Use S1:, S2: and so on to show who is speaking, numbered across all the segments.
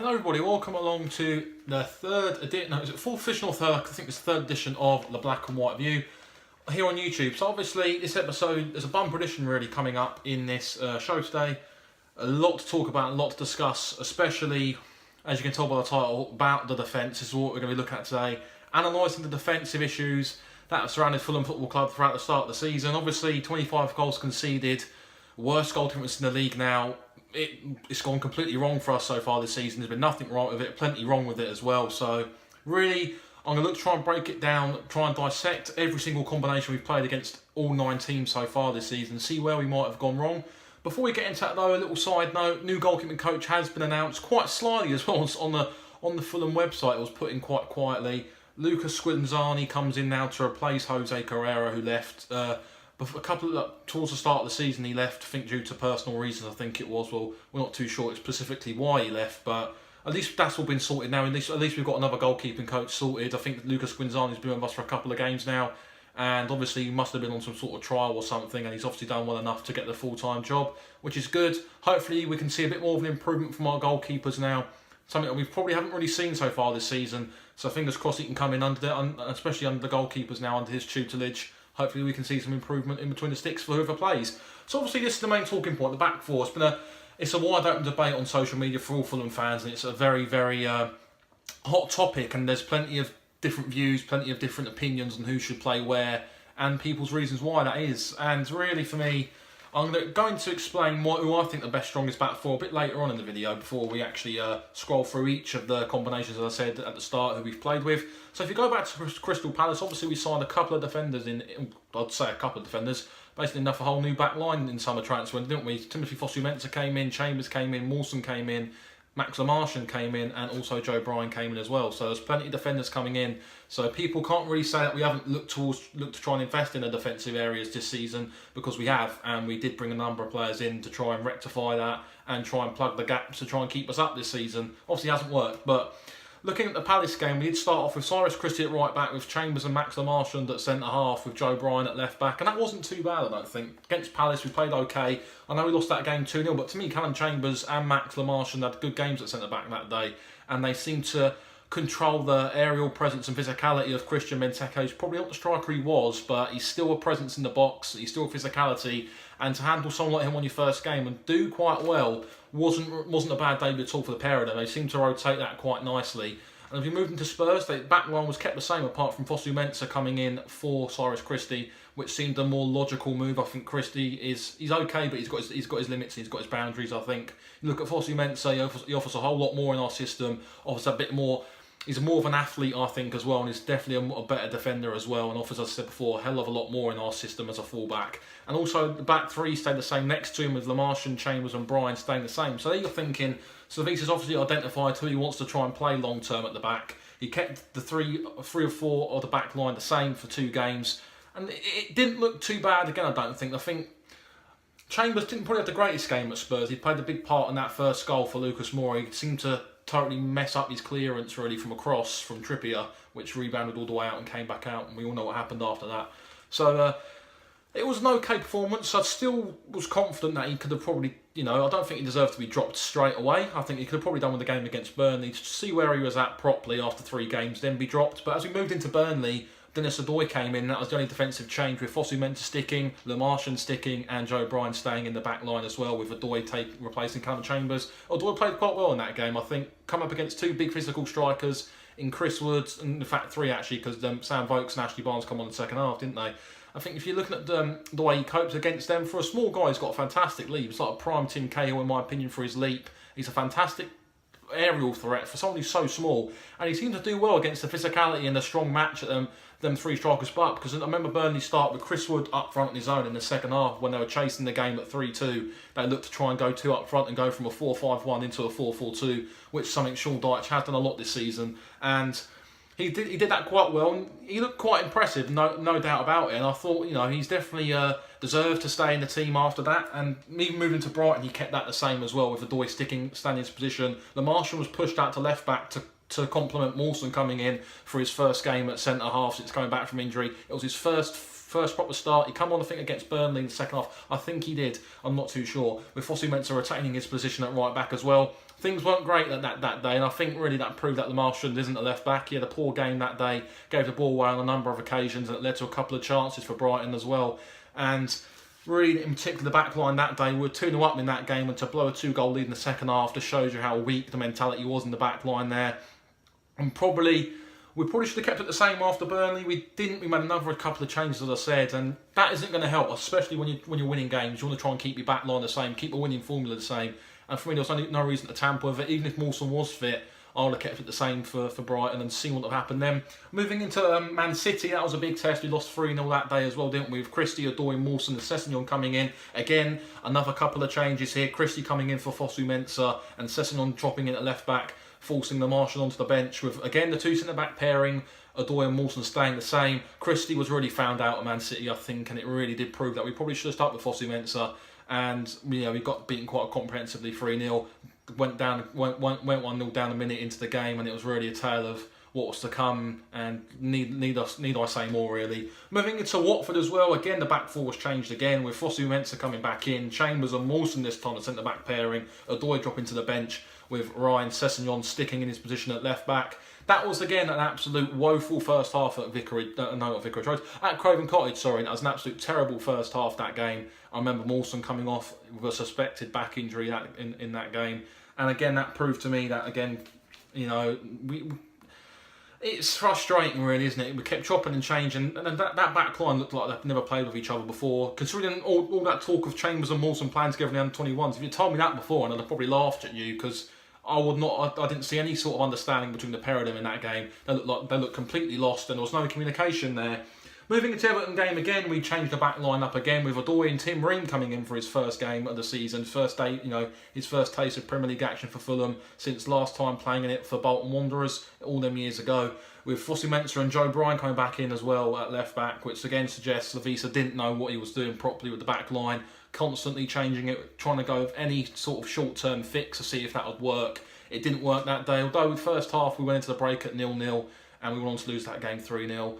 S1: Hello everybody, welcome along to the third edition, no, is it fourth edition or third? I think it's the third edition of the Black and White View here on YouTube. So obviously this episode, there's a bumper edition really coming up in this show today. A lot to talk about, a lot to discuss, especially, as you can tell by the title, about the defence. This is what we're going to be looking at today. Analysing the defensive issues that have surrounded Fulham Football Club throughout the start of the season. Obviously 25 goals conceded, worst goal difference in the league now. It's gone completely wrong for us so far this season. There's been nothing wrong with it, plenty wrong with it as well. So really, I'm going to look to try and break it down, try and dissect every single combination we've played against all 9 teams so far this season, see where we might have gone wrong. Before we get into that though, a little side note, new goalkeeping coach has been announced quite slyly as well on the Fulham website. It was put in quite quietly. Lucas Squinzani comes in now to replace Jose Carrera, who left towards the start of the season. He left, I think, due to personal reasons. I think it was. Well, we're not too sure specifically why he left, but at least that's all been sorted now. At least we've got another goalkeeping coach sorted. I think Lucas Squinzani's been with us for a couple of games now, and obviously he must have been on some sort of trial or something, and he's obviously done well enough to get the full-time job, which is good. Hopefully we can see a bit more of an improvement from our goalkeepers now. Something that we probably haven't really seen so far this season. So fingers crossed he can come in especially under the goalkeepers now, under his tutelage. Hopefully we can see some improvement in between the sticks for whoever plays. So obviously this is the main talking point, the back four. It's a wide open debate on social media for all Fulham fans, and it's a very, very hot topic, and there's plenty of different views, plenty of different opinions on who should play where, and people's reasons why that is. And really for me, I'm going to explain who I think the best strongest back four a bit later on in the video, before we actually scroll through each of the combinations, as I said at the start, who we've played with. So if you go back to Crystal Palace, obviously we signed a couple of defenders basically enough a whole new back line in summer transfer, didn't we? Timothy Fosu-Mensah came in, Chambers came in, Mawson came in, Max Lamartian came in, and also Joe Bryan came in as well. So there's plenty of defenders coming in. So people can't really say that we haven't looked to try and invest in the defensive areas this season, because we have, and we did bring a number of players in to try and rectify that and try and plug the gaps to try and keep us up this season. Obviously it hasn't worked, but looking at the Palace game, we did start off with Cyrus Christie at right back, with Chambers and Max Lamartian at centre half, with Joe Bryan at left back, and that wasn't too bad, I don't think. Against Palace, we played okay. I know we lost that game 2-0, but to me, Callum Chambers and Max Lamartian had good games at centre back that day, and they seemed to control the aerial presence and physicality of Christian Benteke. He's probably not the striker he was, but he's still a presence in the box, he's still a physicality, and to handle someone like him on your first game and do quite well wasn't a bad debut at all for the pair of them. They seemed to rotate that quite nicely. And if you moved into Spurs, the back line was kept the same, apart from Fosu-Mensah coming in for Cyrus Christie, which seemed a more logical move. I think Christie he's okay, but he's got his limits, he's got his boundaries. I think you look at Fosu-Mensah, he offers a whole lot more in our system, offers a bit more. He's more of an athlete, I think, as well, and he's definitely a better defender as well, and offers, as I said before, a hell of a lot more in our system as a fullback. And also, the back three stayed the same next to him, with Lamartian, Chambers and Bryan staying the same. So there you're thinking, Slavisa's obviously identified who he wants to try and play long-term at the back. He kept the three or four of the back line the same for 2 games, and it didn't look too bad again, I don't think. I think Chambers didn't probably have the greatest game at Spurs. He played a big part in that first goal for Lucas Moura. He seemed to totally mess up his clearance really from across from Trippier, which rebounded all the way out and came back out, and we all know what happened after that. So it was an okay performance. I still was confident that he could have probably, I don't think he deserved to be dropped straight away. I think he could have probably done with the game against Burnley to see where he was at properly after 3 games, then be dropped. But as we moved into Burnley, Dennis Odoi came in. That was the only defensive change, with Fosu-Mensah sticking, Lamartian sticking, and Joe Bryan staying in the back line as well, with Odoi replacing Callum Chambers. Odoi played quite well in that game, I think. Come up against 2 big physical strikers in Chris Woods, and in fact 3 actually, because Sam Vokes and Ashley Barnes come on in the second half, didn't they? I think if you're looking at the way he copes against them, for a small guy, he's got a fantastic leap. It's like a prime Tim Cahill, in my opinion, for his leap. He's a fantastic aerial threat for someone who's so small, and he seemed to do well against the physicality and the strong match at them 3 strikers. But because I remember Burnley start with Chris Wood up front on his own in the second half, when they were chasing the game at 3-2, they looked to try and go 2 up front and go from a 4-5-1 into a 4-4-2, which is something Sean Dyche has done a lot this season, and he did that quite well, and he looked quite impressive, no doubt about it. And I thought, he's definitely deserved to stay in the team after that. And even moving to Brighton, he kept that the same as well, with Odoi standing in his position. Lamartian was pushed out to left back to complement Mawson coming in for his first game at centre half since coming back from injury. It was his first first proper start. He come on, I think, against Burnley in the second half. I think he did. I'm not too sure. With Fosu-Mensah retaining his position at right back as well. Things weren't great that day, and I think really that proved that Lamar Shund isn't a left back. He had a poor game that day, gave the ball away on a number of occasions, and it led to a couple of chances for Brighton as well. And really, in particular, the back line that day, we were 2-0 up in that game, and to blow a 2-goal lead in the second half just shows you how weak the mentality was in the back line there. And we probably should have kept it the same after Burnley. We didn't. We made a couple of changes, as I said, and that isn't going to help, especially when you're winning games. You want to try and keep your back line the same, keep the winning formula the same. And for me, there was no reason to tamper with it. Even if Mawson was fit, I would have kept it the same for Brighton and seen what would have happened then. Moving into Man City, that was a big test. We lost 3-0 that day as well, didn't we? With Christie, Odoi, Mawson and Sessegnon coming in. Again, another couple of changes here. Christie coming in for Fosu-Mensah and Sessegnon dropping in at left back, forcing the Marshall onto the bench with, again, the two centre-back pairing, Odoi and Mawson staying the same. Christie was really found out at Man City, I think, and it really did prove that we probably should have stuck with Fosu-Mensah. And we got beaten quite comprehensively 3-0. Went 1-0 down a minute into the game, and it was really a tale of what was to come. And need I say more, really. Moving into Watford as well. Again, the back four was changed again with Fosu-Mensah coming back in, Chambers and Mawson this time, the centre back pairing. Odoi dropping to the bench with Ryan Sessegnon sticking in his position at left back. That was again an absolute woeful first half at at Craven Cottage. Sorry, that was an absolute terrible first half that game. I remember Mawson coming off with a suspected back injury in that game, and again that proved to me that again, it's frustrating, really, isn't it? We kept chopping and changing, and that back line looked like they'd never played with each other before. Considering all that talk of Chambers and Mawson playing together in the under-21s, if you told me that before, I'd have probably laughed at you because I didn't see any sort of understanding between the pair of them in that game. They looked completely lost, and there was no communication there. Moving into the Everton game again, we changed the back line up again with Odoi and Tim Ream coming in for his first game of the season, his first taste of Premier League action for Fulham since last time playing in it for Bolton Wanderers all them years ago. With Fosu-Mensah and Joe Bryan coming back in as well at left back, which again suggests Lavisa didn't know what he was doing properly with the back line, constantly changing it, trying to go with any sort of short-term fix to see if that would work. It didn't work that day, although the first half we went into the break at 0-0 and we went on to lose that game 3-0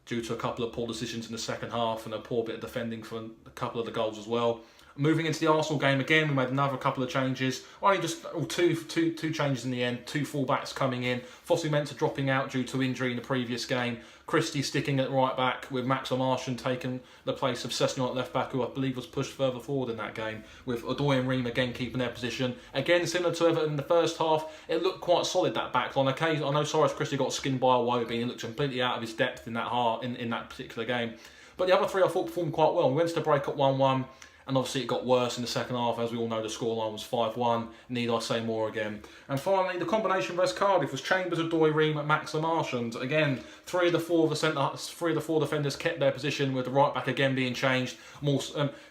S1: due to a couple of poor decisions in the second half and a poor bit of defending for a couple of the goals as well. Moving into the Arsenal game again, we made another couple of changes. Only just two changes in the end. Two full-backs coming in. Fosu-Mensah dropping out due to injury in the previous game. Christie sticking at right back with Max Martian taking the place of Sessegnon at left back, who I believe was pushed further forward in that game, with Odoi and Ream again keeping their position. Again, similar to Everton in the first half, it looked quite solid, that back line. I know Cyrus Christie got skinned by Iwobi and he looked completely out of his depth in that particular game. But the other three I thought performed quite well. We went to the break at 1-1. And obviously it got worse in the second half. As we all know, the scoreline was 5-1. Need I say more again? And finally, the combination versus Cardiff was Chambers, Odoi, Ream and Max Martian. Again, three of the four defenders kept their position, with the right back again being changed.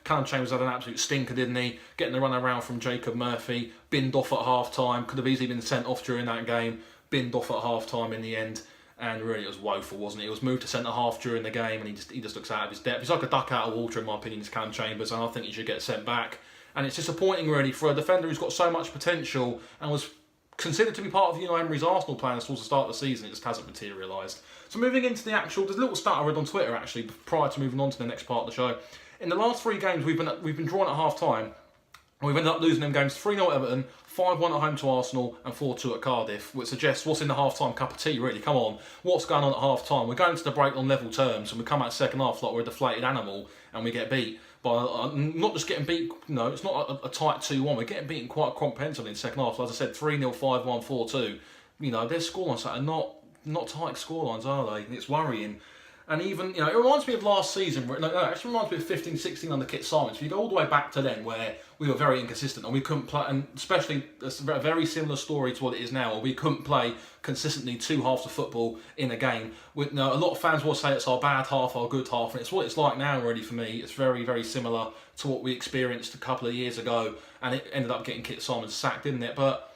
S1: Callum Chambers had an absolute stinker, didn't he? Getting the run around from Jacob Murphy. Binned off at half-time. Could have easily been sent off during that game. Binned off at half-time in the end. And really, it was woeful, wasn't it? He was moved to centre-half during the game, and he just looks out of his depth. He's like a duck out of water, in my opinion, this Callum Chambers, and I think he should get sent back. And it's disappointing, really, for a defender who's got so much potential and was considered to be part of Emery's Arsenal plans towards the start of the season. It just hasn't materialised. So moving into the there's a little stat I read on Twitter, actually, prior to moving on to the next part of the show. In the last three games, we've been drawn at half-time, and we've ended up losing them games 3-0 at Everton, 5-1 at home to Arsenal and 4-2 at Cardiff, which suggests what's in the half-time cup of tea, really. Come on, what's going on at half-time? We're going to the break on level terms, and we come out second half like we're a deflated animal and we get beat. But not just getting beat, it's not a tight 2-1. We're getting beaten quite comprehensively in the second half. So as I said, 3-0, 5-1, 4-2. Their scorelines are not tight scorelines, are they? It's worrying. And even, it reminds me of last season. It actually reminds me of 15-16 under Kit Simons. If you go all the way back to then, where we were very inconsistent and we couldn't play, and especially it's a very similar story to what it is now, where we couldn't play consistently two halves of football in a game. A lot of fans will say it's our bad half, our good half, and it's what it's like now, really, for me. It's very, very similar to what we experienced a couple of years ago, and it ended up getting Kit Simons sacked, didn't it? But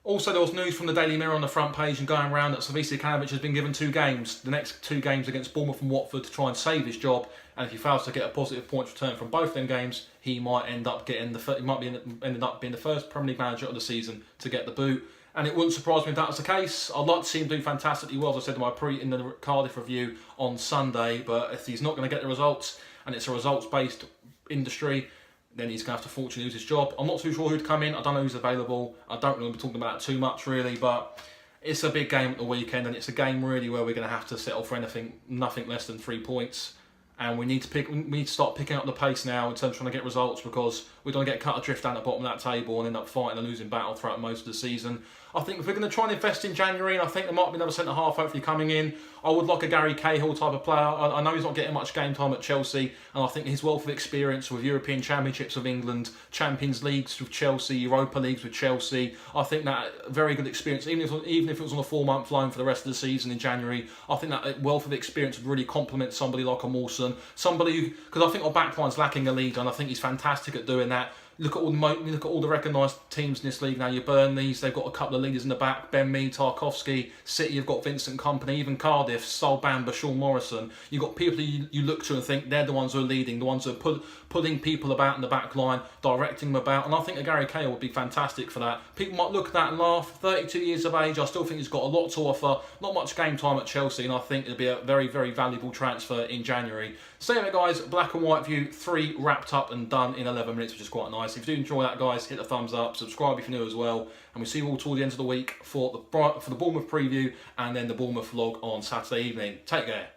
S1: also, there was news from the Daily Mirror on the front page and going around that Savici Kanovic has been given 2 games, the next 2 games against Bournemouth and Watford, to try and save his job. And if he fails to get a positive points return from both them games, he might end up being the first Premier League manager of the season to get the boot. and it wouldn't surprise me if that was the case. I'd like to see him do fantastically well, as I said in the Cardiff review on Sunday, but if he's not going to get the results, and it's a results-based industry, then he's going to have to fortunately lose his job. I'm not too sure who'd come in. I don't know who's available. I don't really be talking about it too much, really, but it's a big game at the weekend, and it's a game really where we're going to have to settle for nothing less than 3 points. And we need to start picking up the pace now in terms of trying to get results, because we're going to get cut adrift down the bottom of that table and end up fighting a losing battle throughout most of the season. I think if we're going to try and invest in January, and I think there might be another centre-half hopefully coming in, I would like a Gary Cahill type of player. I know he's not getting much game time at Chelsea, and I think his wealth of experience with European Championships with England, Champions Leagues with Chelsea, Europa Leagues with Chelsea, I think that very good experience, even if it was on a 4-month loan for the rest of the season in January, I think that wealth of experience would really complement somebody like a Mawson, somebody who, because I think our backline's lacking a leader, and I think he's fantastic at doing that. Look at all the recognised teams in this league now. Your Burnleys, they've got a couple of leaders in the back. Ben Mee, Tarkowski. City have got Vincent Kompany. Even Cardiff, Sol Bamba, Sean Morrison. You've got people you look to and think they're the ones who are leading, the ones who are pulling people about in the back line, directing them about. And I think a Gary Cahill would be fantastic for that. People might look at that and laugh. 32 years of age, I still think he's got a lot to offer. Not much game time at Chelsea, and I think it'll be a very, very valuable transfer in January. So anyway, guys, black and white view, 3 wrapped up and done in 11 minutes, which is quite nice. If you do enjoy that, guys, hit the thumbs up, subscribe if you're new as well, and we'll see you all towards the end of the week for the Bournemouth preview and then the Bournemouth vlog on Saturday evening. Take care.